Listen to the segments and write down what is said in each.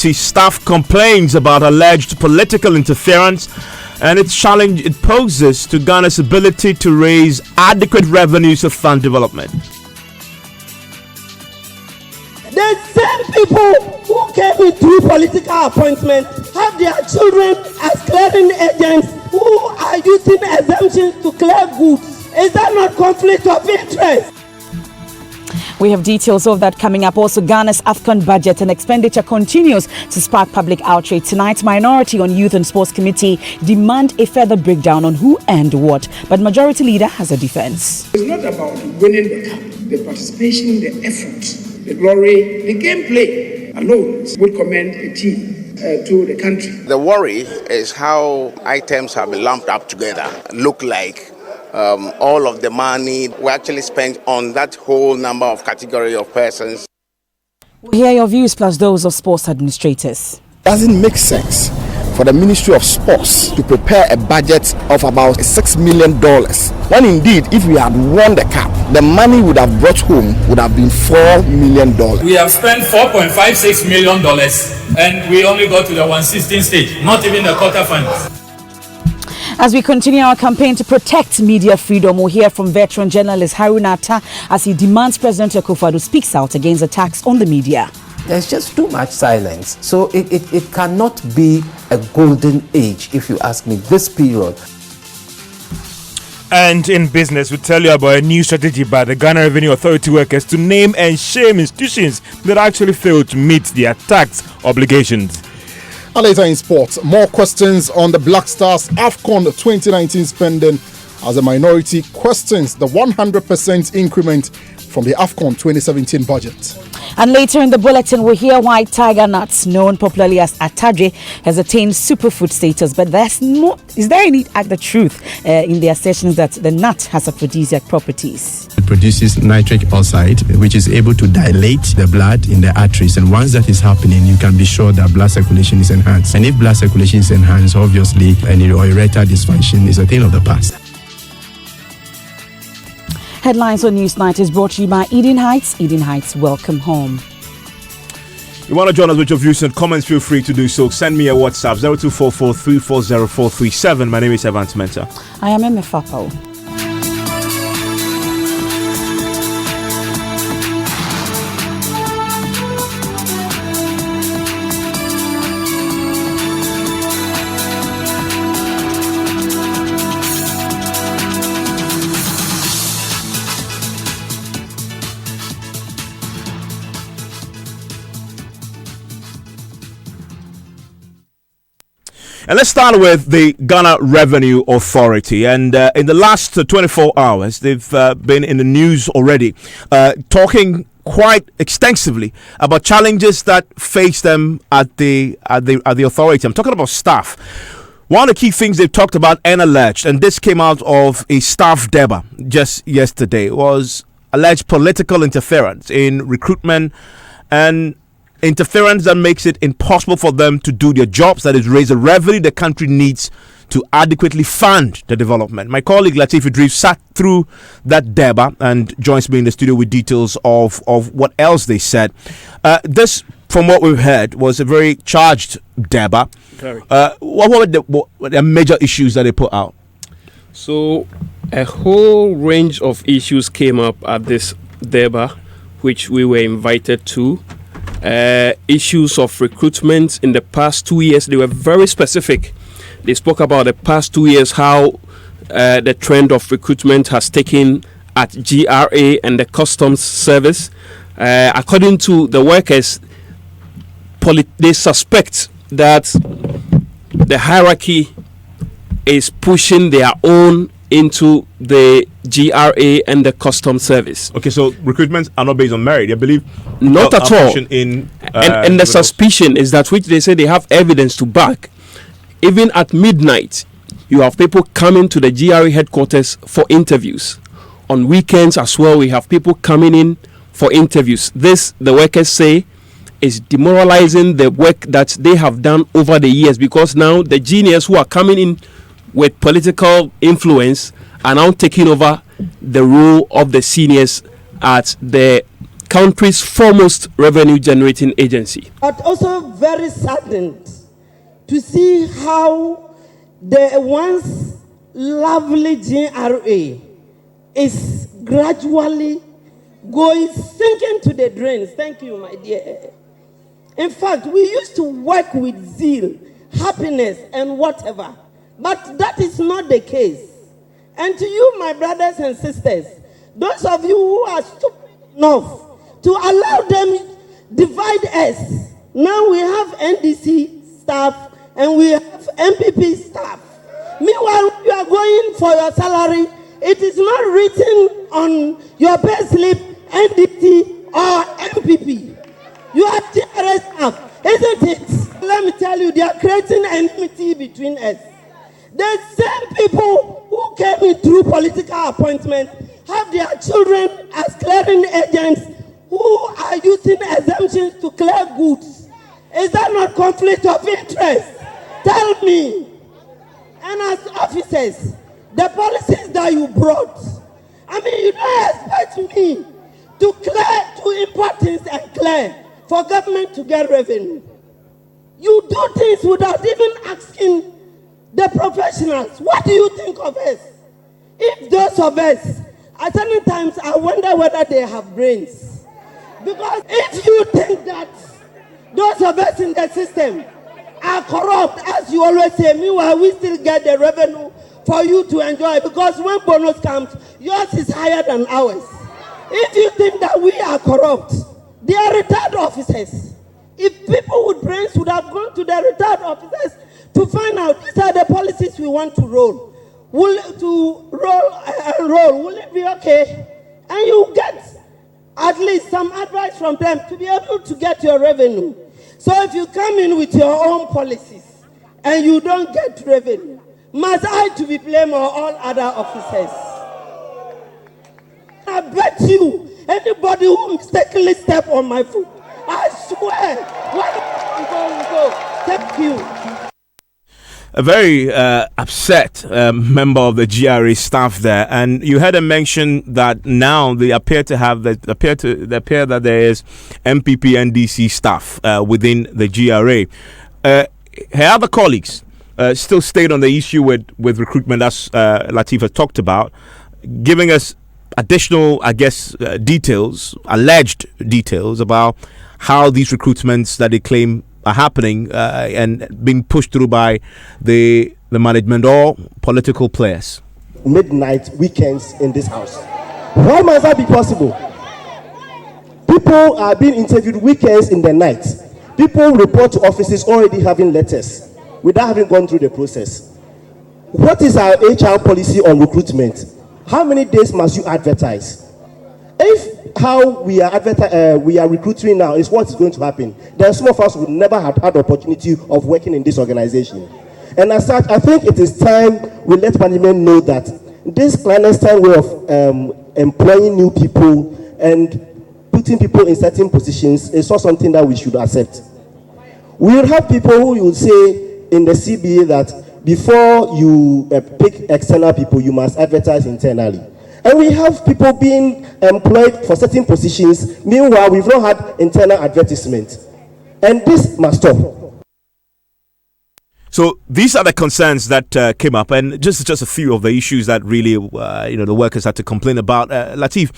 Authority staff complains about alleged political interference and its challenge it poses to Ghana's ability to raise adequate revenues to fund development. The same people who came in through political appointment have their children as clearing agents who are using exemptions to clear goods. Is that not conflict of interest? We have details of that coming up. Also, Ghana's AFCON budget and expenditure continues to spark public outrage. Tonight, Minority on Youth and Sports Committee demand a further breakdown on who and what. But Majority Leader has a defense. It's not about winning the cup. The participation, the effort, the glory, the gameplay alone would commend a team to the country. The worry is how items have been lumped up together, look like all of the money we actually spent on that whole number of category of persons. We'll hear your views plus those of sports administrators. Doesn't make sense for the Ministry of Sports to prepare a budget of about $6 million when indeed if we had won the cup, the money would have brought home would have been $4 million. We have spent $4.56 million and we only got to the 116 stage, not even the quarterfinals. As we continue our campaign to protect media freedom, we'll hear from veteran journalist Haruna Atta as he demands President Akufo-Addo speaks out against attacks on the media. There's just too much silence. So it cannot be a golden age, if you ask me, this period. And in business, we tell you about a new strategy by the Ghana Revenue Authority workers to name and shame institutions that actually failed to meet their tax obligations. And later in sports, more questions on the Black Stars AFCON 2019 spending as a minority questions the 100% increment from the AFCON 2017 budget. And later in the bulletin, we'll hear why tiger nuts, known popularly as atadre, has attained superfood status. But is there any the truth in the assertions that the nut has aphrodisiac properties? It produces nitric oxide, which is able to dilate the blood in the arteries. And once that is happening, you can be sure that blood circulation is enhanced. And if blood circulation is enhanced, obviously, any erectile dysfunction is a thing of the past. Headlines on NEWSNITE is brought to you by Eden Heights. Eden Heights, welcome home. You want to join us with your views and comments, feel free to do so. Send me a WhatsApp, 0244340437. My name is Evans Mensah. I am Emefapo. And let's start with the Ghana Revenue Authority. And in the last 24 hours, they've been in the news already, talking quite extensively about challenges that face them at the authority. I'm talking about staff. One of the key things they've talked about and alleged, and this came out of a staff deba just yesterday, was alleged political interference in recruitment and interference that makes it impossible for them to do their jobs, that is, raise the revenue the country needs to adequately fund the development. My colleague Latif Idris sat through that deba and joins me in the studio with details of what else they said. This, from what we've heard, was a very charged deba. What were the major issues that they put out? So a whole range of issues came up at this deba, which we were invited to. Issues of recruitment in the past 2 years. They were very specific. They spoke about the past 2 years, how the trend of recruitment has taken at GRA and the customs service. According to the workers, they suspect that the hierarchy is pushing their own into the GRA and the customs service. Okay, so recruitments are not based on merit, I believe. Not at all. And the suspicion is that, which they say they have evidence to back. Even at midnight, you have people coming to the GRA headquarters for interviews. On weekends as well, we have people coming in for interviews. This, the workers say, is demoralizing the work that they have done over the years, because now the juniors who are coming in with political influence are now taking over the role of the seniors at the country's foremost revenue generating agency. But also very saddened to see how the once lovely GRA is gradually sinking to the drains. Thank you, my dear. In fact, we used to work with zeal, happiness, and whatever. But that is not the case. And to you, my brothers and sisters, those of you who are stupid enough to allow them divide us. Now we have NDC staff and we have MPP staff. Meanwhile, you are going for your salary. It is not written on your pay slip, NDC or MPP. You are TRS staff, isn't it? Let me tell you, they are creating enmity between us. The same people who came in through political appointment have their children as clearing agents who are using exemptions to clear goods. Is that not conflict of interest? Tell me. And as officers, the policies that you brought, I mean, you don't expect me to import things and clear for government to get revenue. You do things without even asking the professionals. What do you think of us? If those of us, at certain times, I wonder whether they have brains. Because if you think that those of us in the system are corrupt, as you always say, meanwhile, we still get the revenue for you to enjoy. Because when bonus comes, yours is higher than ours. If you think that we are corrupt, they are retired officers. If people with brains would have gone to the retired officers to find out these are the policies we want to roll. Will it be okay? And you get at least some advice from them to be able to get your revenue. So if you come in with your own policies and you don't get revenue, must I to be blamed or all other officers? I bet you, anybody who mistakenly step on my foot, I swear, go. Thank you. A very upset member of the GRA staff there, and you heard him mention that now they appear that there is MPP NDC staff within the GRA. Her other colleagues still stayed on the issue with recruitment, as Lateef has talked about, giving us additional, details, alleged details about how these recruitments that they claim are happening and being pushed through by the management or political players. Midnight weekends in this house. Why must that be possible? People are being interviewed weekends in the night. People report to offices already having letters without having gone through the process. What is our HR policy on recruitment? How many days must you advertise? If how we are recruiting now is what is going to happen, then some of us would never have had the opportunity of working in this organization. And as such, I think it is time we let management know that this clandestine way of employing new people and putting people in certain positions is not something that we should accept. We will have people who will say in the CBA that before you pick external people, you must advertise internally. And we have people being employed for certain positions. Meanwhile, we've not had internal advertisement. And this must stop. So these are the concerns that came up, and just a few of the issues that really, the workers had to complain about. Lateef,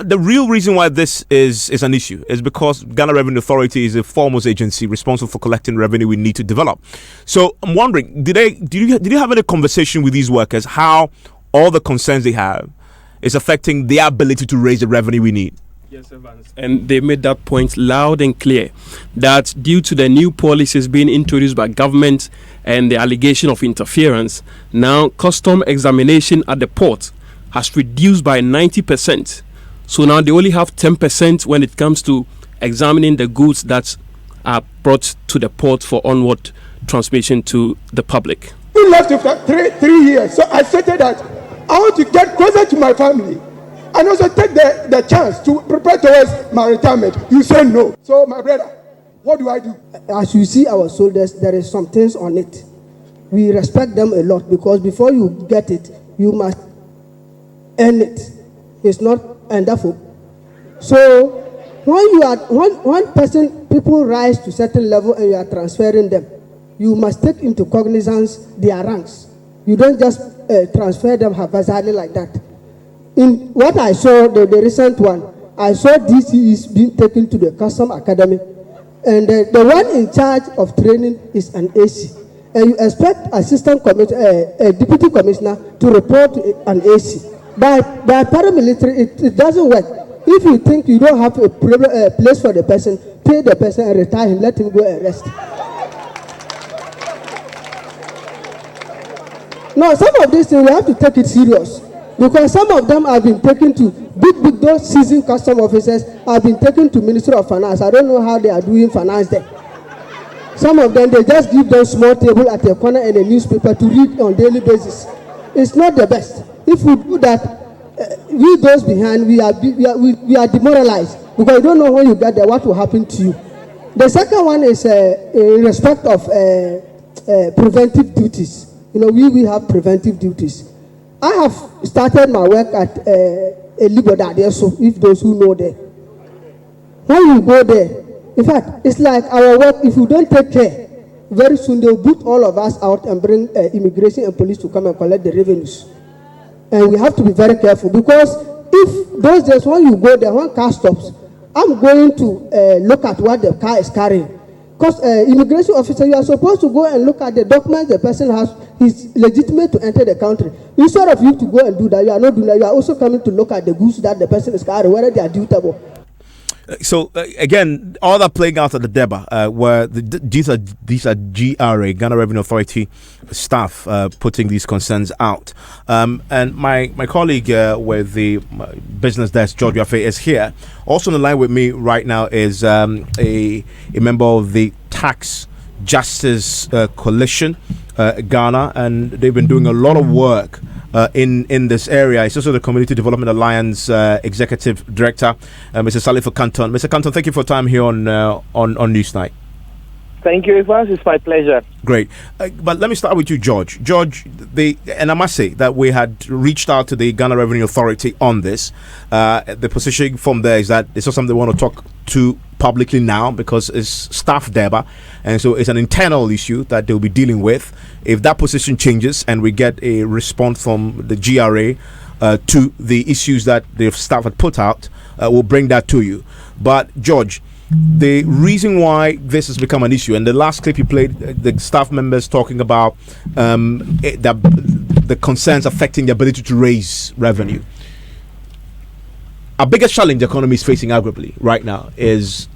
the real reason why this is an issue is because Ghana Revenue Authority is a foremost agency responsible for collecting revenue we need to develop. So I'm wondering, did you have any conversation with these workers how all the concerns they have is affecting their ability to raise the revenue we need? Yes, Evans. And they made that point loud and clear that due to the new policies being introduced by government and the allegation of interference, now custom examination at the port has reduced by 90%. So now they only have 10% when it comes to examining the goods that are brought to the port for onward transmission to the public. We left after 3 years, so I stated that I want to get closer to my family and also take the chance to prepare towards my retirement. You say no. So my brother, what do I do? As you see our soldiers, there is some things on it. We respect them a lot because before you get it, you must earn it. It's not, and therefore, So when people rise to certain level and you are transferring them, you must take into cognizance their ranks. You don't just transfer them haphazardly like that. In what I saw, the recent one, I saw DC is being taken to the Custom Academy, and the one in charge of training is an AC. And you expect deputy commissioner to report to an AC. By paramilitary, it doesn't work. If you think you don't have a place for the person, pay the person and retire him, let him go and rest. Now, some of these things, we have to take it serious. Because some of them have been taken to, those seasoned custom officers have been taken to Ministry of Finance. I don't know how they are doing finance there. Some of them, they just give them small table at a corner and a newspaper to read on daily basis. It's not the best. If we do that, we those behind, we are demoralized. Because you don't know when you get there, what will happen to you. The second one is in respect of preventive duties. You know, we have preventive duties. I have started my work at Liboda, so if those who know there. When you go there, in fact, it's like our work, if you don't take care, very soon they'll boot all of us out and bring immigration and police to come and collect the revenues. And we have to be very careful, because if those days when you go there, when car stops, I'm going to look at what the car is carrying. Because immigration officer, you are supposed to go and look at the documents the person has. He's legitimate to enter the country. Instead of you to go and do that, you are not doing that. You are also coming to look at the goods that the person is carrying, whether they are dutable. So again, all that playing out at the DEBA, where these are GRA, Ghana Revenue Authority staff putting these concerns out. And my colleague with the business desk, George Yafe, is here. Also on the line with me right now is a member of the Tax Justice Coalition, Ghana, and they've been doing a lot of work in this area. It's also the Community Development Alliance Executive Director, Mr. Salifo Canton. Mr. Canton, thank you for your time here on NEWSNITE. Thank you, Evans. It's my pleasure. Great. But let me start with you, George. George, and I must say that we had reached out to the Ghana Revenue Authority on this. The position from there is that it's not something they want to talk to publicly now, because it's staff DEBA, and so it's an internal issue that they'll be dealing with. If that position changes and we get a response from the GRA to the issues that the staff had put out, we'll bring that to you. But George, the reason why this has become an issue, and the last clip you played, the staff members talking about the concerns affecting the ability to raise revenue. Our biggest challenge the economy is facing arguably right now is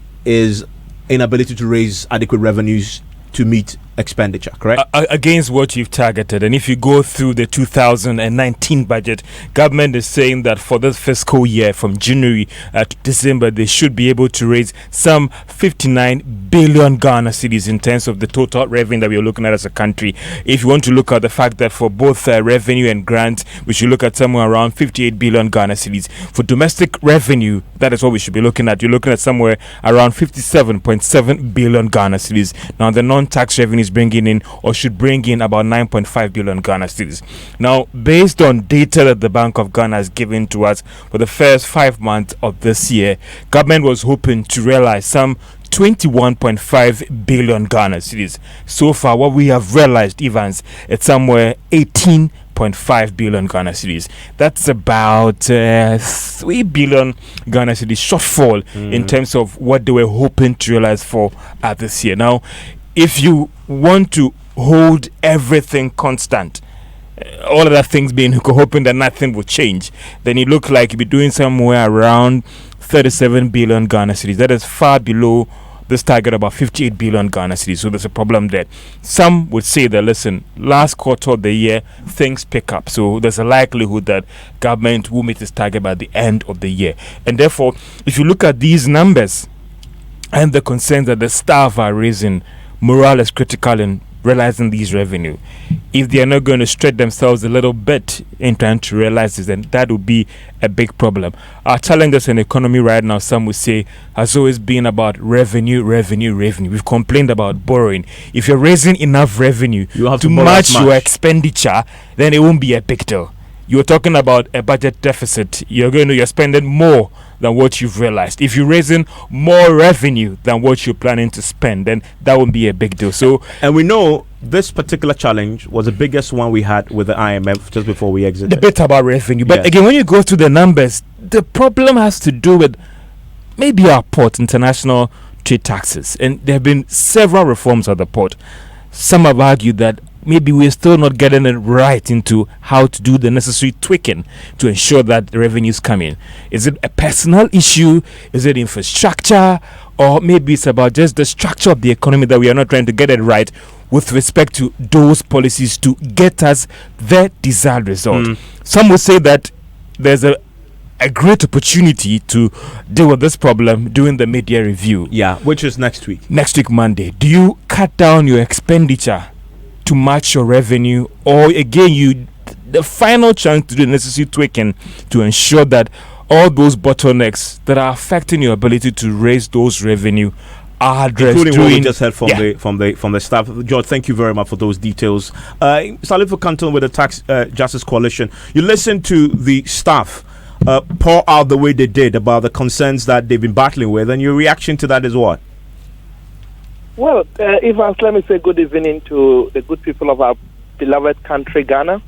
inability to raise adequate revenues to meet expenditure, correct? Against what you've targeted. And if you go through the 2019 budget, government is saying that for this fiscal year, from January to December, they should be able to raise some 59 billion Ghana cedis in terms of the total revenue that we're looking at as a country. If you want to look at the fact that for both revenue and grants, we should look at somewhere around 58 billion Ghana cedis. For domestic revenue, that is what we should be looking at. You're looking at somewhere around 57.7 billion Ghana cedis. Now, the non-tax revenue is bringing in, or should bring in, about 9.5 billion Ghana cedis. Now, based on data that the Bank of Ghana has given to us for the first 5 months of this year, government was hoping to realize some 21.5 billion Ghana cedis. So far, what we have realized, Evans, it's somewhere 18.5 billion Ghana cedis. That's about 3 billion Ghana cedis shortfall in terms of what they were hoping to realize for this year. Now, if you want to hold everything constant, all of that things being hoping that nothing will change, then it looks like you'll be doing somewhere around 37 billion Ghana cedis. That is far below this target, about 58 billion Ghana cedis. So there's a problem there. Some would say that, listen, last quarter of the year, things pick up. So there's a likelihood that government will meet its target by the end of the year. And therefore, if you look at these numbers and the concerns that the staff are raising, morale is critical in realizing these revenue. If they are not going to stretch themselves a little bit in trying to realize this, then that would be a big problem. Our challenges in the economy right now, some would say, has always been about revenue. We've complained about borrowing. If you're raising enough revenue to match your expenditure, then it won't be a big deal. You're talking about a budget deficit. You're spending more than what you've realized. If you're raising more revenue than what you're planning to spend, then that won't be a big deal. So, and we know this particular challenge was the biggest one we had with the IMF just before we exited. The bit about revenue. But again, when you go through the numbers, the problem has to do with maybe our port, international trade taxes. And there have been several reforms at the port. Some have argued that maybe we're still not getting it right into how to do the necessary tweaking to ensure that the revenues come in. Is it a personal issue? Is it infrastructure? Or maybe it's about just the structure of the economy that we are not trying to get it right with respect to those policies to get us the desired result. Some will say that there's a great opportunity to deal with this problem during the mid-year review. Yeah, which is next week. Next week, Monday. Do you cut down your expenditure to match your revenue, or again, the final chance to do the necessary tweaking to ensure that all those bottlenecks that are affecting your ability to raise those revenue are addressed, including what we just heard from the staff. George, thank you very much for those details. Salifo Canton with the Tax Justice Coalition. You listened to the staff pour out the way they did about the concerns that they've been battling with, and your reaction to that is what? Well, Evans, let me say good evening to the good people of our beloved country, Ghana.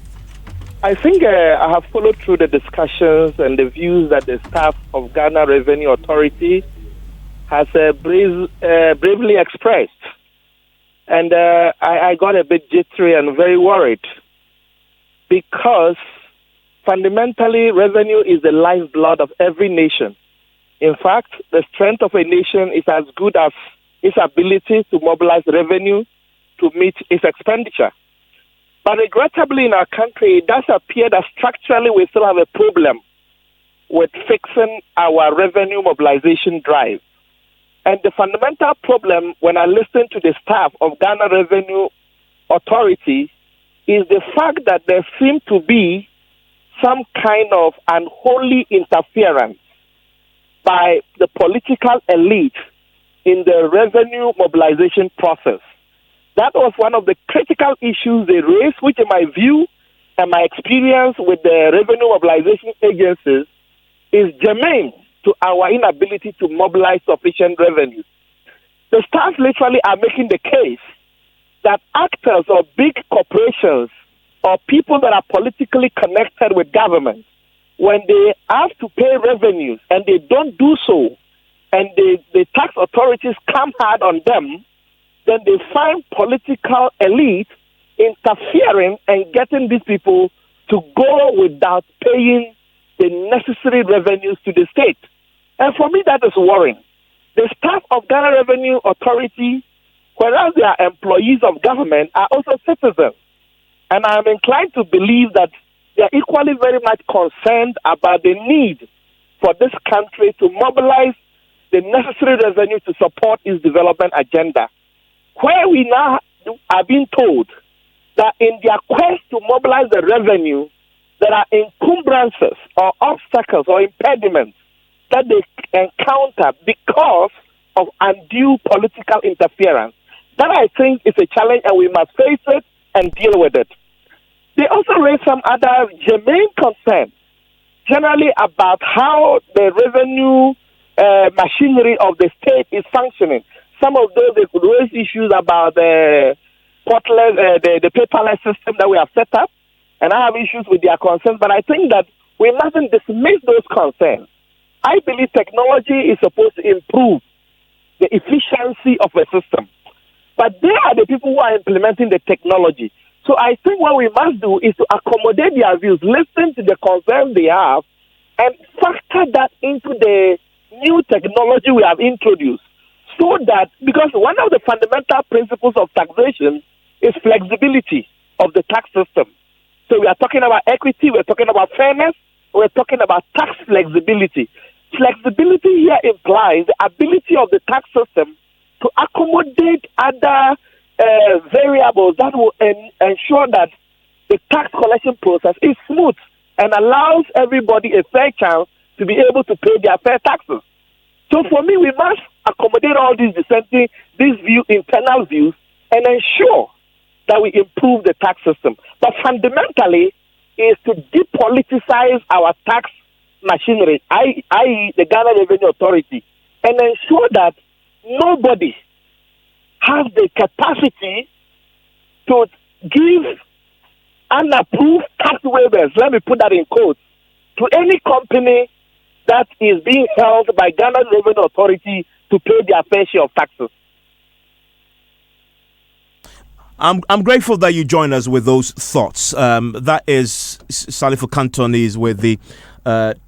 I think I have followed through the discussions and the views that the staff of Ghana Revenue Authority has bravely expressed. And I got a bit jittery and very worried because fundamentally revenue is the lifeblood of every nation. In fact, the strength of a nation is as good as its ability to mobilize revenue to meet its expenditure. But regrettably in our country, it does appear that structurally we still have a problem with fixing our revenue mobilization drive. And the fundamental problem when I listen to the staff of Ghana Revenue Authority is the fact that there seems to be some kind of unholy interference by the political elite in the revenue mobilization process. That was one of the critical issues they raised, which in my view and my experience with the revenue mobilization agencies is germane to our inability to mobilize sufficient revenue. The staff literally are making the case that actors or big corporations or people that are politically connected with government, when they have to pay revenues and they don't do so, and the tax authorities come hard on them, then they find political elite interfering and getting these people to go without paying the necessary revenues to the state. And for me, that is worrying. The staff of Ghana Revenue Authority, whereas they are employees of government, are also citizens. And I am inclined to believe that they are equally very much concerned about the need for this country to mobilize the necessary revenue to support its development agenda. Where we now are being told that in their quest to mobilize the revenue, there are encumbrances or obstacles or impediments that they encounter because of undue political interference. That I think is a challenge and we must face it and deal with it. They also raise some other germane concerns, generally about how the revenue machinery of the state is functioning. Some of those, they could raise issues about the paperless system that we have set up, and I have issues with their concerns, but I think that we mustn't dismiss those concerns. I believe technology is supposed to improve the efficiency of a system, but they are the people who are implementing the technology. So I think what we must do is to accommodate their views, listen to the concerns they have, and factor that into the new technology we have introduced. So that, because one of the fundamental principles of taxation is flexibility of the tax system. So we are talking about equity, we're talking about fairness, we're talking about tax flexibility. Flexibility here implies the ability of the tax system to accommodate other variables that will ensure that the tax collection process is smooth and allows everybody a fair chance to be able to pay their fair taxes. So for me, we must accommodate all these dissenting, internal views, and ensure that we improve the tax system. But fundamentally is to depoliticize our tax machinery, i.e. the Ghana Revenue Authority, and ensure that nobody has the capacity to give unapproved tax waivers, let me put that in quotes, to any company that is being held by Ghana Revenue Authority to pay their fair share of taxes. I'm grateful that you join us with those thoughts. That is Salifo Cantonese with the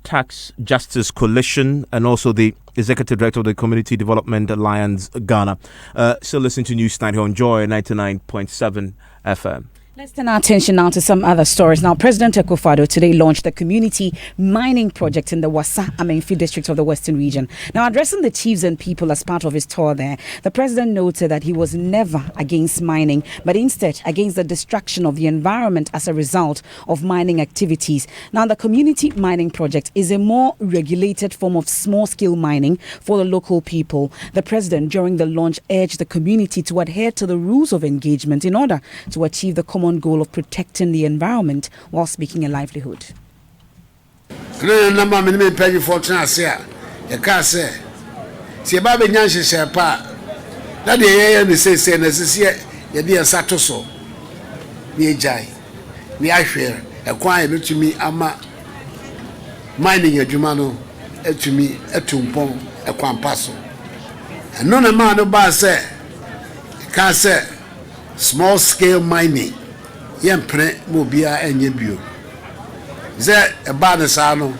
Tax Justice Coalition and also the Executive Director of the Community Development Alliance Ghana. Still listen to NEWSNITE here on Joy 99.7 FM. Let's turn our attention now to some other stories. Now, President Akufo-Addo today launched the community mining project in the Wassa Amenfi district of the Western region. Now, addressing the chiefs and people as part of his tour there, the president noted that he was never against mining, but instead against the destruction of the environment as a result of mining activities. Now, the community mining project is a more regulated form of small-scale mining for the local people. The president, during the launch, urged the community to adhere to the rules of engagement in order to achieve the common goal of protecting the environment while seeking a livelihood. Small scale mining. Yempre mobia enye bio. Ze eba ne sa no.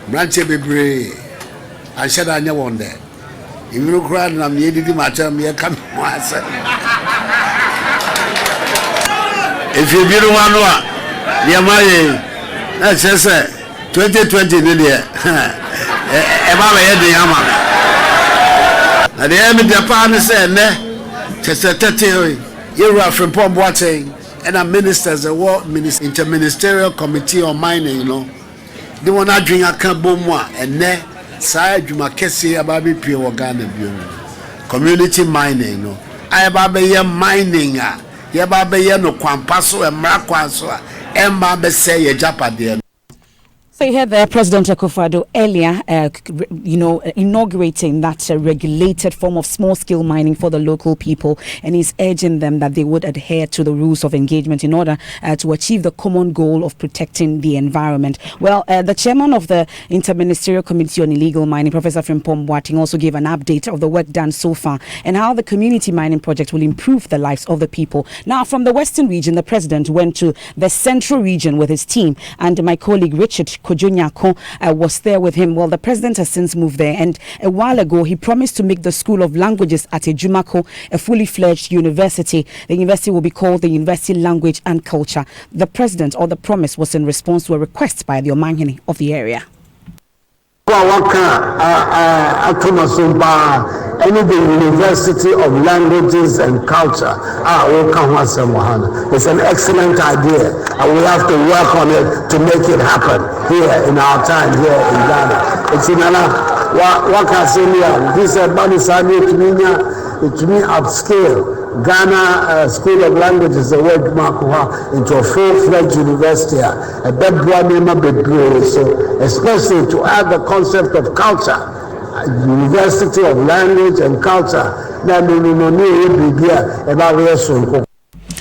Branche bebre. Anshada anya wonde. Even kura na me didi macha me kam wase. If you be one wa, ya maye. Na chese 2020 ne de. Eba be ye de yama. Na de me de pa ne se ne. Chese tete you are from Pomboate and our ministers, the World Interministerial Committee on Mining, you know. They want to drink a carbomwa and ne side Jumakesi Ababi Pure Ghana community mining, you know. I babe mining, ya babe no kwampaso and mrakwaso, and babe say a japade. So you heard there President Akufo-Addo earlier, inaugurating that regulated form of small-scale mining for the local people, and he's urging them that they would adhere to the rules of engagement in order to achieve the common goal of protecting the environment. Well, the chairman of the Interministerial Committee on Illegal Mining, Professor Frimpong Boateng, also gave an update of the work done so far and how the community mining project will improve the lives of the people. Now, from the Western region, the president went to the Central region with his team, and my colleague Richard Kojonyako was there with him. Well, the president has since moved there, and a while ago he promised to make the School of Languages at Ejumako a fully fledged university. The university will be called the University Language and Culture. The president, or the promise, was in response to a request by the Omanhene of the area. Any the University of Languages and Culture. It's an excellent idea, and we have to work on it to make it happen here in our time here in Ghana. It's in this to me upscale Ghana School of Languages into a full-fledged university. So especially to add the concept of culture. University of Language and Culture.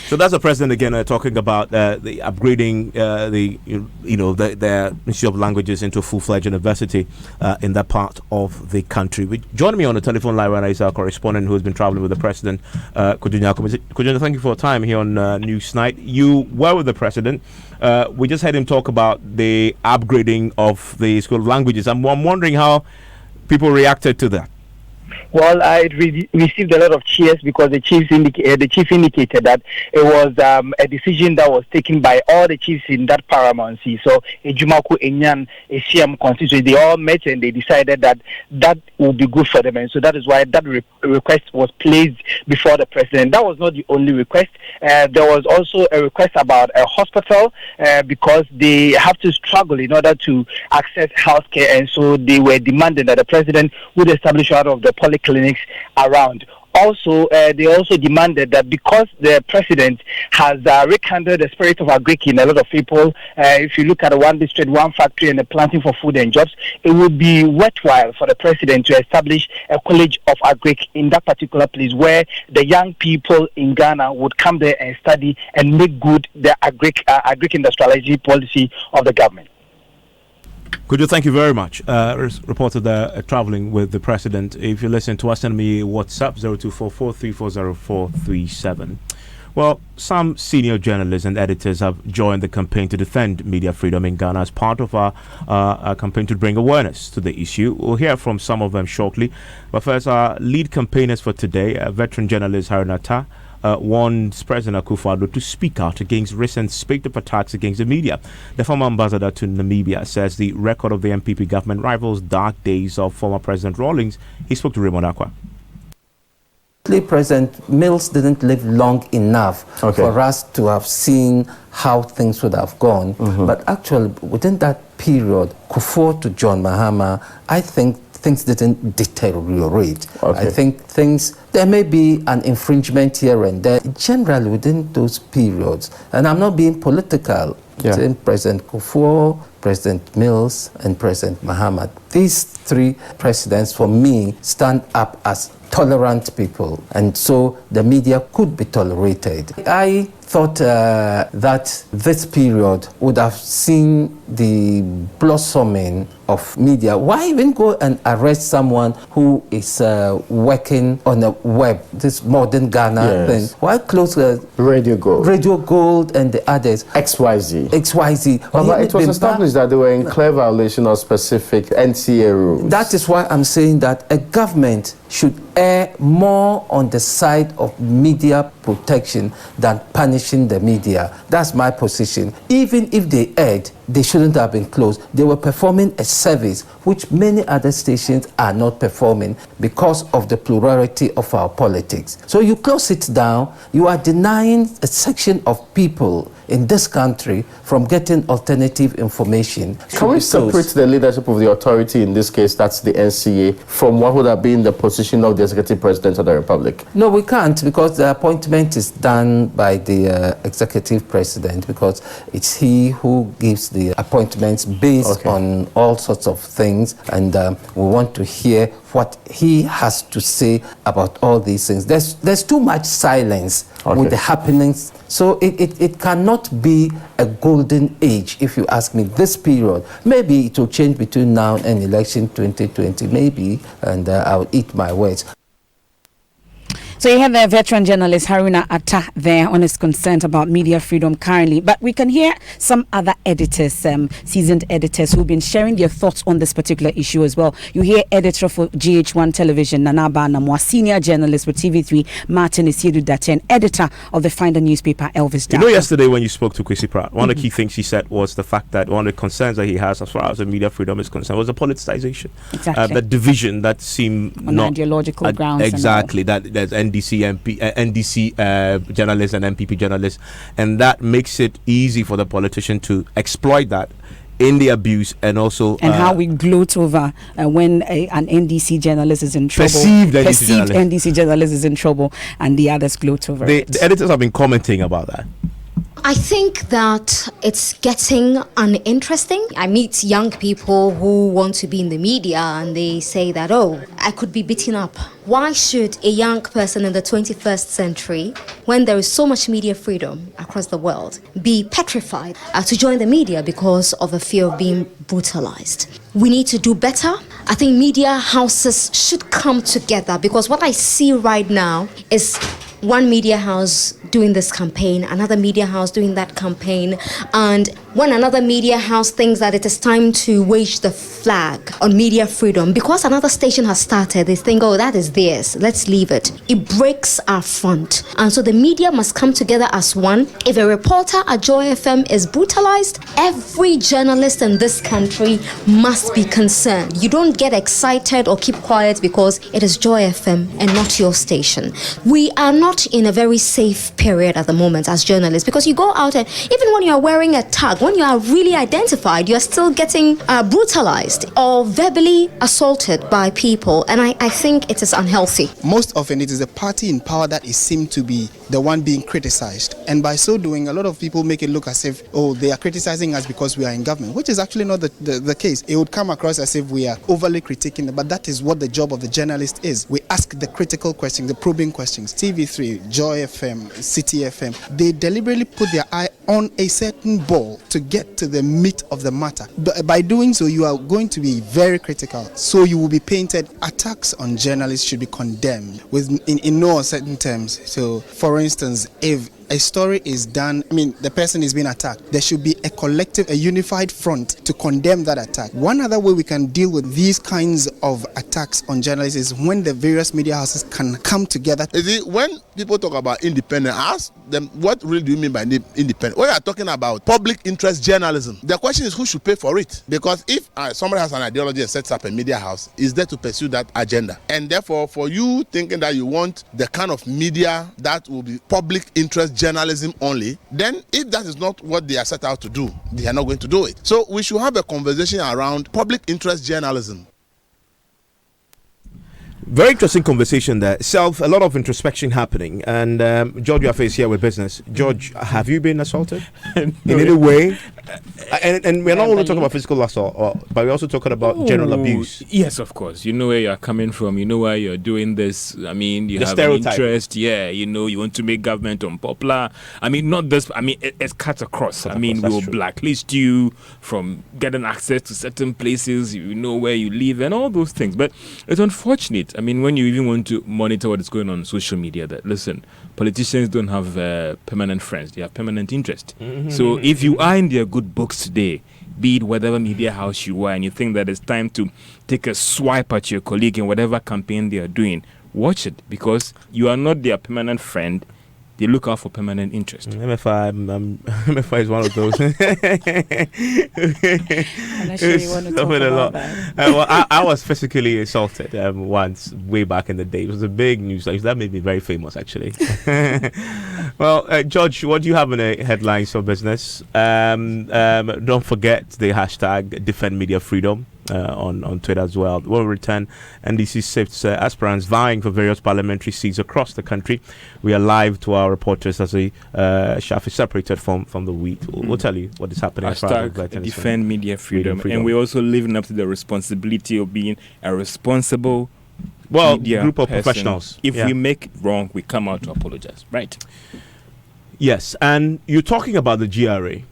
So that's the president again talking about the upgrading the Ministry of Languages into a full-fledged university in that part of the country. Joining me on the telephone line right now is our correspondent who has been traveling with the president, Kojonyako. Kojonyako, thank you for your time here on NEWSNITE. You were with the president. We just had him talk about the upgrading of the School of Languages. I'm wondering how people reacted to that. Well, I received a lot of cheers because the chief indicated that it was a decision that was taken by all the chiefs in that paramountcy. So, Ejumako, Enyan, Esiam constituency, they all met and they decided that that would be good for them. And so that is why that request was placed before the president. That was not the only request. There was also a request about a hospital because they have to struggle in order to access healthcare. And so they were demanding that the president would establish out of the polyclinics around. Also, they also demanded that because the president has rekindled the spirit of agric in a lot of people, if you look at the one district, one factory, and the planting for food and jobs, it would be worthwhile for the president to establish a college of agric in that particular place where the young people in Ghana would come there and study and make good the agric industrialization policy of the government. Kojo, thank you very much. Reporter there traveling with the president. If you listen to us, send me WhatsApp 0244340437. Well, some senior journalists and editors have joined the campaign to defend media freedom in Ghana as part of our campaign to bring awareness to the issue. We'll hear from some of them shortly. But first, our lead campaigners for today, veteran journalist Haruna Attah, warned President Akufo-Addo to speak out against recent spate-up attacks against the media. The former ambassador to Namibia says the record of the MPP government rivals dark days of former President Rawlings. He spoke to Raymond Akwa. President Mills didn't live long enough for us to have seen how things would have gone. But actually, within that period, Kufuor to John Mahama, I think things didn't deteriorate. I think there may be an infringement here and there, generally within those periods. And I'm not being political. President Kufuor, President Mills, and President Mahama. These three presidents, for me, stand up as tolerant people. And so the media could be tolerated. I thought that this period would have seen the blossoming of media. Why even go and arrest someone who is working on the web, this modern Ghana thing? Why close Radio Gold and the others? XYZ. But it was established that they were in clear violation of specific NCA rules. That is why I'm saying that a government should err more on the side of media protection than punishing the media. That's my position. Even if they erred, they shouldn't have been closed. They were performing a service which many other stations are not performing because of the plurality of our politics. So you close it down, you are denying a section of people in this country from getting alternative information. Can we separate the leadership of the authority, in this case that's the NCA, from what would have been the position of the executive president of the republic? No, we can't, because the appointment is done by the executive president, because it's he who gives the appointments based on all sorts of things, and we want to hear what he has to say about all these things. There's too much silence with the happenings, so it cannot be a golden age, if you ask me. This period, maybe it will change between now and election 2020, maybe, and I'll eat my words. So you have the veteran journalist Haruna Attah there on his concern about media freedom currently. But we can hear some other editors, seasoned editors, who've been sharing their thoughts on this particular issue as well. You hear editor for GH1 Television, Nanaba Namwa, senior journalist for TV3, Martin Isiedu Daten, editor of the Finder newspaper, Elvis Daka. You know, yesterday when you spoke to Kwesi Pratt, one of the key things he said was the fact that one of the concerns that he has as far as the media freedom is concerned was the politicization. Exactly. The division that seemed on not ideological grounds. Exactly. That there's NDC journalists and MPP journalists, and that makes it easy for the politician to exploit that in the abuse, and also how we gloat over when an NDC journalist is in trouble, perceived NDC journalist is in trouble, and the others gloat over it. The editors have been commenting about that. I think that it's getting uninteresting. I meet young people who want to be in the media and they say that, oh, I could be beaten up. Why should a young person in the 21st century, when there is so much media freedom across the world, be petrified to join the media because of a fear of being brutalized? We need to do better. I think media houses should come together, because what I see right now is one media house doing this campaign, another media house doing that campaign, and when another media house thinks that it is time to wage the flag on media freedom, because another station has started, they think, oh, that is theirs, let's leave it. It breaks our front. And so the media must come together as one. If a reporter at Joy FM is brutalized, every journalist in this country must be concerned. You don't get excited or keep quiet because it is Joy FM and not your station. We are not in a very safe period at the moment as journalists, because you go out and even when you are wearing a tag, when you are really identified, you are still getting brutalized or verbally assaulted by people, and I think it is unhealthy. Most often it is the party in power that is seen to be the one being criticized, and by so doing a lot of people make it look as if, oh, they are criticizing us because we are in government, which is actually not the case. It would come across as if we are overly critiquing them, but that is what the job of the journalist is. We ask the critical questions, the probing questions. TV3, Joy FM, City FM, they deliberately put their eye on a certain ball to get to the meat of the matter. But by doing so, you are going to be very critical. So you will be painted. Attacks on journalists should be condemned in no uncertain terms. So, for instance, if a story is done, the person is being attacked, there should be a collective, a unified front to condemn that attack. One other way we can deal with these kinds of attacks on journalists is when the various media houses can come together. You see, when people talk about independent, ask them, what really do you mean by independent? We are talking about public interest journalism. The question is who should pay for it? Because if somebody has an ideology and sets up a media house, is there to pursue that agenda. And therefore, for you thinking that you want the kind of media that will be public interest journalism only, then if that is not what they are set out to do, they are not going to do it. So we should have a conversation around public interest journalism. Very interesting conversation there. Self, a lot of introspection happening. And George Yafe is here with business. George, have you been assaulted in any way? And we're not only talking about physical assault, but we're also talking about general abuse. Yes, of course. You know where you're coming from. You know why you're doing this. You The have stereotype. an interest. Yeah, you want to make government unpopular. Not this. It's cut across. We'll blacklist you from getting access to certain places. You know where you live and all those things. But it's unfortunate. When you even want to monitor what is going on social media, that listen, politicians don't have permanent friends. They have permanent interest. Mm-hmm. So if you are in their good books today, be it whatever media house you are, and you think that it's time to take a swipe at your colleague in whatever campaign they are doing, watch it, because you are not their permanent friend. They look out for permanent interest. MFI is one of those. I'm not sure you want to talk about that. I was physically assaulted once, way back in the day. It was a big news. That made me very famous, actually. Well, George, what do you have in the headlines for business? Don't forget the hashtag Defend Media Freedom. On Twitter as well. We'll return. NDC sifts aspirants vying for various parliamentary seats across the country. We are live to our reporters as the chaff is separated from the wheat. We'll tell you what is happening. Hashtag Defend Media Freedom. And we're also living up to the responsibility of being a responsible media group of person. professionals. If we make wrong, we come out to apologize. Right? Yes. And you're talking about the GRA.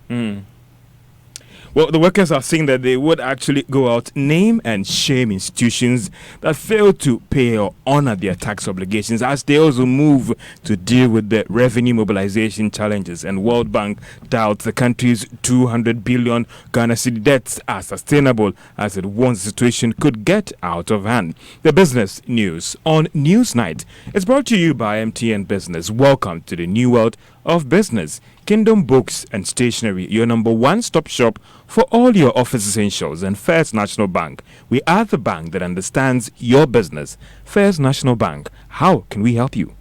Well, the workers are saying that they would actually go out, name and shame institutions that fail to pay or honor their tax obligations, as they also move to deal with the revenue mobilization challenges. And World Bank doubts the country's 200 billion Ghana cedi debts are sustainable, as it warns the situation could get out of hand. The business news on NEWSNITE is brought to you by MTN Business. Welcome to the new world of business. Kingdom Books and Stationery, your number one stop shop for all your office essentials. And First National Bank, we are the bank that understands your business. First National Bank, how can we help you?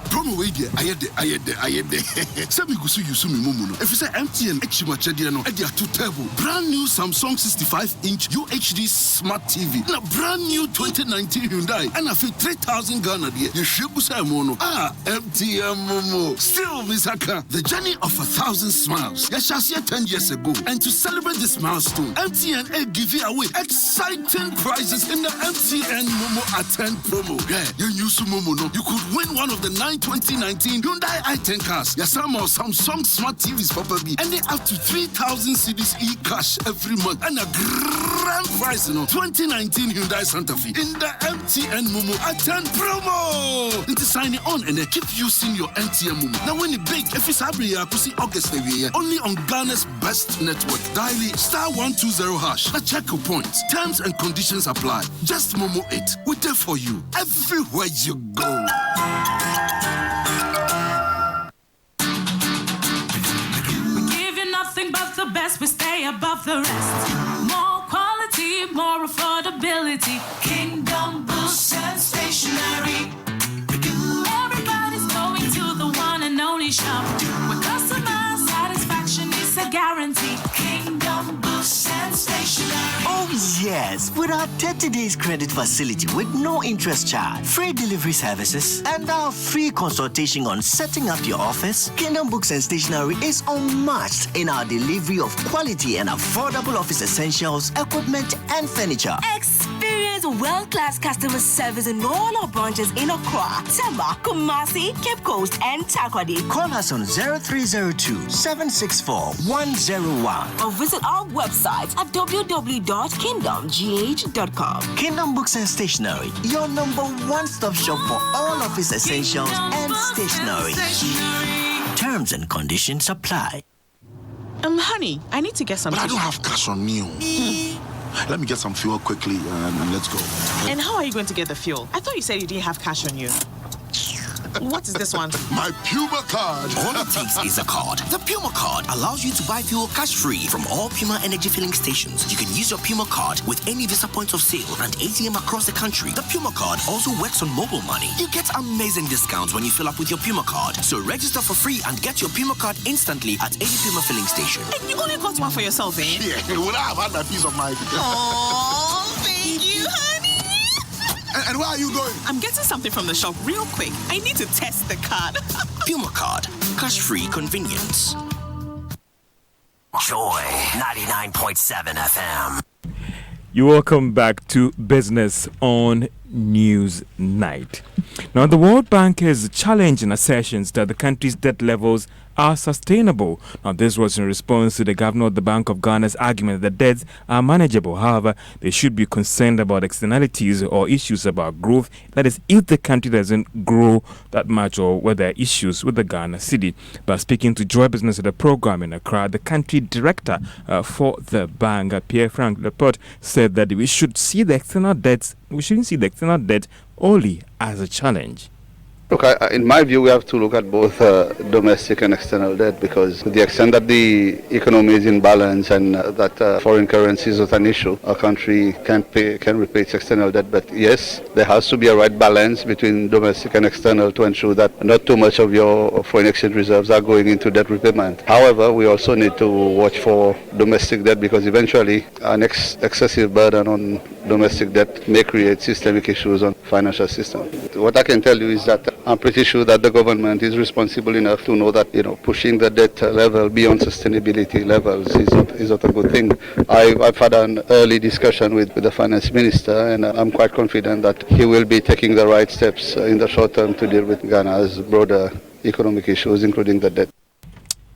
Promo way there, I had there. Sabi gusu yusu mi mumu no. If you say MTN Echima Chedia no, Edia 2 turbo. Brand new Samsung 65-inch UHD Smart TV. Na brand new 2019 Hyundai. And I feel 3,000 Ghana there. You should say mono. MTN Momo. Still Misaka. The journey of 1,000 smiles. Yashasya 10 years ago. And to celebrate this milestone, MTN give you away exciting prizes in the MTN Momo Attend promo. Yeah, you use Momo no. You could win one of the 2019 Hyundai i10 cars. Yasama or Samsung Smart TVs for baby. And they up to 3,000 cedis e-cash every month. And a grand prize, 2019 Hyundai Santa Fe in the MTN Momo Attend promo. Into signing on and they keep using your MTN Momo. Now when you big, if it's Abri, I could see August only on Ghana's best network. Dial *120#. Now check your points. Terms and conditions apply. Just Momo it. We're there for you everywhere you go. But the best, we stay above the rest. More quality, more affordability. Kingdom Books and Stationery. Everybody's going to the one and shop. Where customer satisfaction is a guarantee. Kingdom Books and Stationery. Oh yes, with our 30 days credit facility with no interest charge, free delivery services, and our free consultation on setting up your office, Kingdom Books and Stationery is unmatched in our delivery of quality and affordable office essentials, equipment, and furniture. Experience world-class customer service in all our branches in Accra, Tema, Kumasi, Cape Coast, and Takoradi. Call us on 0302 764 101 or visit our website at www.kingdomgh.com. Kingdom Books and Stationery, your number one-stop shop for all office essentials and stationery. Terms and conditions apply. Honey, I need to get some. But I don't have cash on me. Let me get some fuel quickly and let's go. And how are you going to get the fuel? I thought you said you didn't have cash on you. What is this one? My Puma card. All it takes is a card. The Puma card allows you to buy fuel cash-free from all Puma energy filling stations. You can use your Puma card with any Visa points of sale and ATM across the country. The Puma card also works on mobile money. You get amazing discounts when you fill up with your Puma card. So register for free and get your Puma card instantly at any Puma filling station. And you only got one for yourself, eh? Yeah, well, I have had that piece of mind. Oh, thank you, honey. And where are you going? I'm getting something from the shop real quick. I need to test the card. Puma card. Cash-free convenience. Joy 99.7 FM. You're welcome back to Business on NEWSNITE. Now, the World Bank is challenging assertions that the country's debt levels are sustainable. Now, this was in response to the governor of the Bank of Ghana's argument that debts are manageable. However, they should be concerned about externalities or issues about growth. That is, if the country doesn't grow that much or whether there are issues with the Ghana cedi. But speaking to Joy Business at the program in Accra, the country director for the bank, Pierre-Frank Laporte, said that we shouldn't see the external debt only as a challenge. Look, in my view, we have to look at both domestic and external debt, because to the extent that the economy is in balance and that foreign currency is not an issue, a country can repay its external debt. But yes, there has to be a right balance between domestic and external to ensure that not too much of your foreign exchange reserves are going into debt repayment. However, we also need to watch for domestic debt, because eventually an excessive burden on domestic debt may create systemic issues on financial system. What I can tell you is that I'm pretty sure that the government is responsible enough to know that pushing the debt level beyond sustainability levels is not a good thing. I've had an early discussion with the finance minister, and I'm quite confident that he will be taking the right steps in the short term to deal with Ghana's broader economic issues, including the debt.